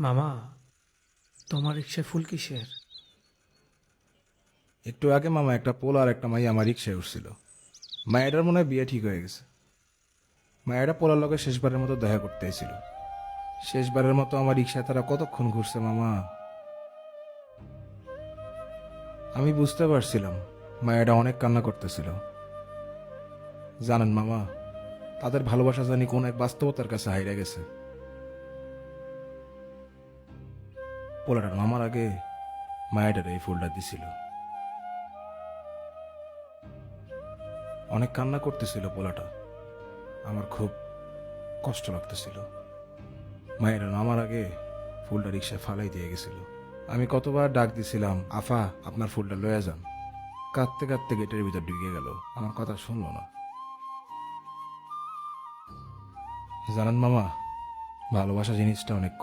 মামা, তোমার রিক্সায় ফুল কিসের? একটু আগে মামা একটা পোল আর একটা মাই আমার রিক্সায় উঠছিল। মায়েরার মনে হয় বিয়ে ঠিক হয়ে গেছে। মায়েরা পোলার লগে শেষবারের মতো দেখা করতে এসেছিল। শেষবারের মতো আমার রিক্সায় তারা কতক্ষণ ঘুরছে মামা। আমি বুঝতে পারছিলাম মায়েরা অনেক কান্না করতেছিল। জানেন মামা, তাদের ভালোবাসা জানি কোন এক বাস্তবতার কাছে হাইরা গেছে। পোলাটার মামার আগে মায়েরার এই ফুলটা দিছিল। অনেক কান্না করতেছিল পোলাটা। আমার খুব কষ্ট লাগতেছিল। মায়ের নামার আগে ফুলটা রিক্সায় ফালাই দিয়ে গেছিল। আমি কতবার ডাক দিছিলাম, আফা আপনার ফুলটা লয়ে যান। কাঁদতে কাঁদতে গেটের ভিতর ঢুকে গেল, আমার কথা শুনলো না। জানেন মামা, ভালোবাসা জিনিসটা অনেক